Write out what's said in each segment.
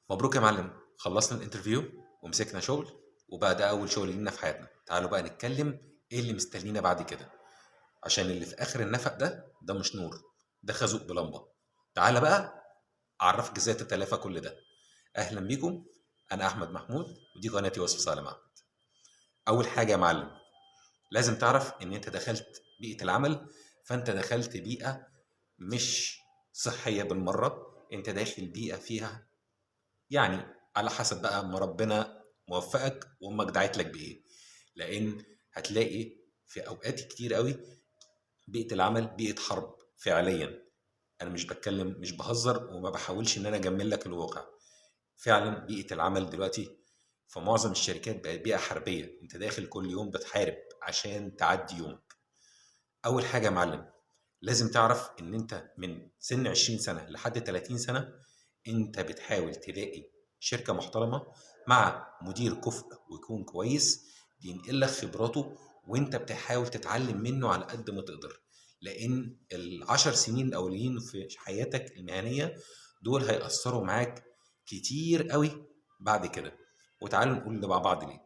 مبروك يا معلم، خلصنا الانترفيو ومسكنا شغل، وبقى ده اول شغل لينا في حياتنا. تعالوا بقى نتكلم ايه اللي مستنينا بعد كده، عشان اللي في اخر النفق ده مش نور، ده خازوق بلمبه. تعالى بقى اعرفك ازاي تتلافى كل ده. اهلا بيكم، انا احمد محمود ودي قناتي وصف سالم احمد. اول حاجه يا معلم، لازم تعرف ان انت دخلت بيئه العمل، فانت دخلت بيئه مش صحيه بالمره، انت داخل بيئه فيها يعني على حسب بقى ما ربنا موفقك وامك دعت لك بايه. لان هتلاقي في اوقات كتير قوي بيئه العمل بيئه حرب فعليا. انا مش بتكلم، مش بهزر وما بحاولش ان انا اجمل لك الواقع. فعلا بيئه العمل دلوقتي في معظم الشركات بقت بيئه حربيه، انت داخل كل يوم بتحارب عشان تعدي يومك. اول حاجه يا معلم، لازم تعرف ان انت من سن 20 سنه لحد 30 سنه انت بتحاول تلاقي شركه محترمه مع مدير كفء ويكون كويس بينقل لك خبراته، وانت بتحاول تتعلم منه على قد ما تقدر. لان العشر سنين الاولين في حياتك المهنيه دول هيأثروا معاك كتير قوي بعد كده. وتعالوا نقول مع بعض ليه.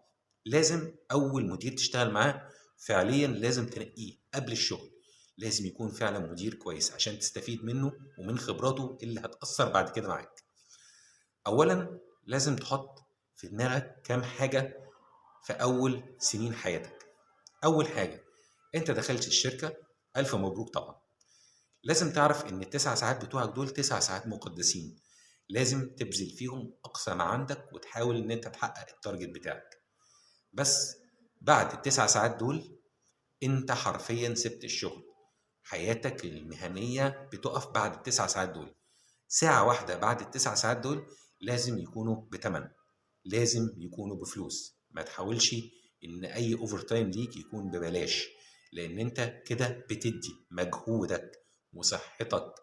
لازم اول مدير تشتغل معاه فعليا لازم تنقيه قبل الشغل. لازم يكون فعلا مدير كويس عشان تستفيد منه ومن خبراته اللي هتأثر بعد كده معاك. أولا لازم تحط في دماغك كام حاجة في أول سنين حياتك. أول حاجة، أنت دخلت الشركة، ألف مبروك طبعا. لازم تعرف إن التسع ساعات بتوعك دول تسع ساعات مقدسين، لازم تبذل فيهم أقصى ما عندك وتحاول إن أنت تحقق التارجت بتاعك. بس بعد التسع ساعات دول أنت حرفيا سبت الشغل. حياتك المهنية بتقف بعد التسع ساعات دول. ساعة واحدة بعد التسع ساعات دول لازم يكونوا بتمن، لازم يكونوا بفلوس. ما تحاولش ان اي اوفر تايم ليك يكون ببلاش، لان انت كده بتدي مجهودك وصحتك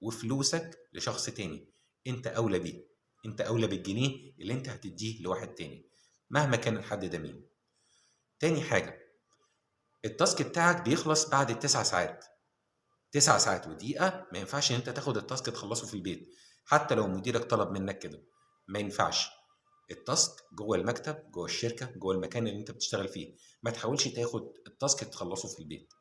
وفلوسك لشخص تاني. انت اولى بيه، انت اولى بالجنيه اللي انت هتديه لواحد تاني مهما كان الحد ده مين. تاني حاجة، التاسك بتاعك بيخلص بعد التسع ساعات. تسع ساعات ودقيقة ما ينفعش ان انت تاخد التاسك تخلصه في البيت، حتى لو مديرك طلب منك كده. ما ينفعش. التاسك جوه المكتب، جوه الشركة، جوه المكان اللي انت بتشتغل فيه. ما تحاولش تاخد التاسك تخلصه في البيت،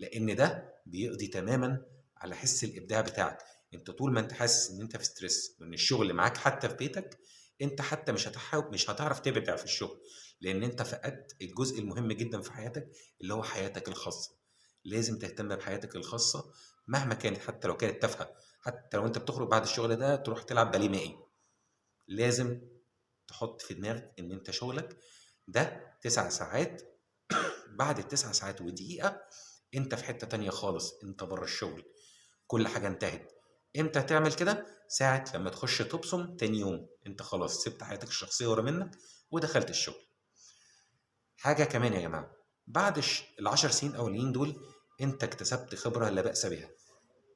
لان ده بيقضي تماما على حس الابداع بتاعك. انت طول ما انت حاسس ان انت في ستريس وان الشغل معاك حتى في بيتك، انت حتى مش هتعرف تبدع في الشغل، لان انت فقدت الجزء المهم جدا في حياتك اللي هو حياتك الخاصة. لازم تهتم بحياتك الخاصة مهما كانت، حتى لو كانت تافهة. حتى لو انت بتخرج بعد الشغل ده تروح تلعب باليه مائي، لازم تحط في دماغك ان انت شغلك ده تسع ساعات. بعد التسع ساعات ودقيقة انت في حتة تانية خالص، انت بره الشغل، كل حاجة انتهت. امتى تعمل كده؟ ساعة لما تخش تبصم تاني يوم انت خلاص سبت حياتك الشخصية ورا منك ودخلت الشغل. حاجة كمان يا جماعة، بعد العشر سنين الاولين دول انت اكتسبت خبرة لا بأس بها.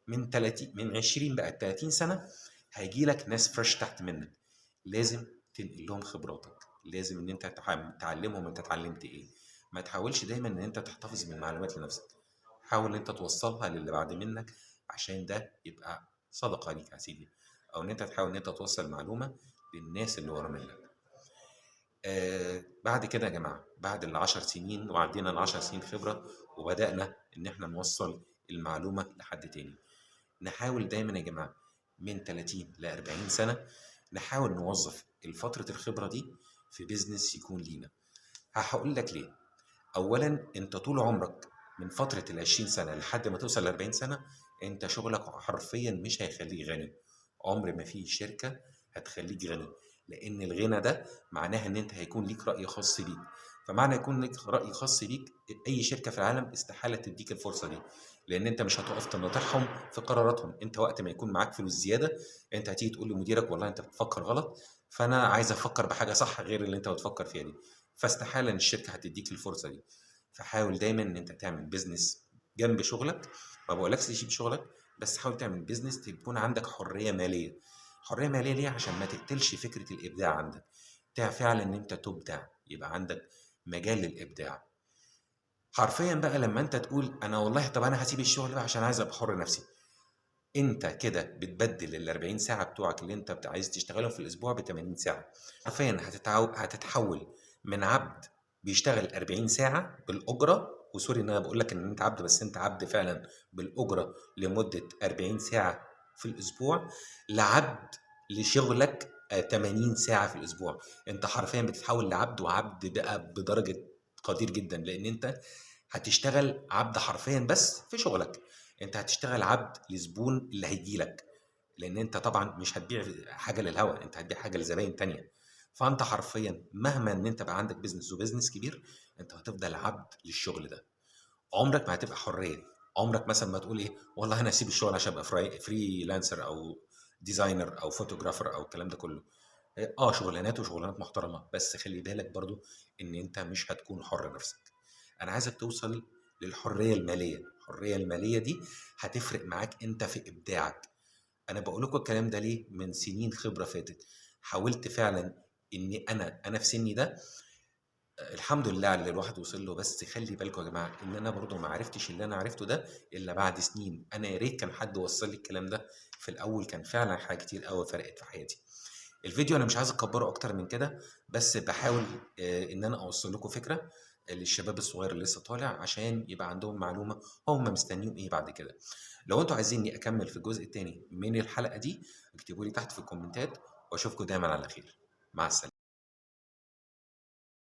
من 30، من 20 بقى 30 سنة هيجي لك ناس فريش تحت منك، لازم تنقل لهم خبراتك. لازم ان انت تعلمهم انت اتعلمت ايه. ما تحاولش دايما ان انت تحتفظ بالمعلومات لنفسك، حاول ان انت توصلها للي بعد منك، عشان ده يبقى صدقة ليك يا سيدي. او ان انت تحاول ان انت توصل معلومة للناس اللي ورا منك. بعد كده يا جماعة، بعد العشر سنين وعدينا العشر سنين خبرة وبدأنا ان احنا نوصل المعلومة لحد تاني، نحاول دايما يا جماعة من 30 ل 40 سنة نحاول نوظف فترة الخبرة دي في بيزنس يكون لينا. هقول لك ليه. أولا أنت طول عمرك من فترة ال20 سنة لحد ما توصل ل40 سنة أنت شغلك حرفيا مش هيخليك غني. عمر ما في شركة هتخليك غني، لأن الغنى ده معناها إن أنت هيكون ليك رأي خاص بيك. فمعنى يكون لك رأي خاص بيك، أي شركة في العالم استحالة تديك الفرصة دي، لأن أنت مش هتقف تناطحهم في قراراتهم. أنت وقت ما يكون معاك فلوس زيادة أنت هتيجي تقول لمديرك والله أنت بتفكر غلط، فأنا عايز أفكر بحاجة صح غير اللي أنت بتفكر فيها دي. فاستحالة إن الشركة هتديك الفرصة دي. فحاول دايما ان انت تعمل بيزنس جنب شغلك. ما بقولكش تسيب شغلك، بس حاول تعمل بيزنس تكون عندك حرية مالية. حرية مالية ليه؟ عشان ما تقتلش فكرة الإبداع عندك. فعلا ان انت تبدع، يبقى عندك مجال للإبداع. حرفيا بقى لما انت تقول انا والله طب انا هسيب الشغل بقى عشان عايز ابقى حر نفسي، انت كده بتبدل ال 40 ساعه بتوعك اللي انت عايز تشتغلهم في الاسبوع ب 80 ساعه. حرفيا هتتحول من عبد بيشتغل 40 ساعه بالاجره، وسوري ان انا بقول لك ان انت عبد، بس انت عبد فعلا بالاجره لمده 40 ساعه في الاسبوع، لعبد لشغلك 80 ساعه في الاسبوع. انت حرفيا بتتحول لعبد، وعبد بقى بدرجه قدير جدا، لان انت هتشتغل عبد حرفيا بس في شغلك. انت هتشتغل عبد لزبون اللي هيجي لك، لان انت طبعا مش هتبيع حاجه للهوا، انت هتبيع حاجه لزباين تانية. فانت حرفيا مهما ان انت بقى عندك بيزنس وبيزنس كبير، انت هتفضل عبد للشغل ده. عمرك ما هتبقى حريه. عمرك مثلا ما تقول ايه والله انا اسيب الشغل عشان ابقى فريلانسر او ديزاينر او فوتوغرافر او الكلام ده كله. شغلانات وشغلانات محترمه، بس خلي بالك برضو ان انت مش هتكون حر نفسك. انا عايزك توصل للحريه الماليه. الحريه الماليه دي هتفرق معاك انت في ابداعك. انا بقول لكم الكلام ده ليه؟ من سنين خبره فاتت حاولت فعلا اني انا في سني ده الحمد لله على اللي الواحد وصل له. بس خلي بالكم يا جماعه ان انا برضو ما عرفتش اللي انا عرفته ده الا بعد سنين. انا يا ريت كان حد وصل لي الكلام ده في الاول، كان فعلا حاجه كتير قوي فرقت في حياتي. الفيديو انا مش عايز اكبره اكتر من كده، بس بحاول ان انا اوصل لكم فكره للشباب الصغير اللي لسه طالع، عشان يبقى عندهم معلومه هم مستنيين ايه بعد كده. لو انتوا عايزيني اكمل في الجزء الثاني من الحلقه دي، اكتبوا لي تحت في الكومنتات، واشوفكم دايما على خير. مع السلامه.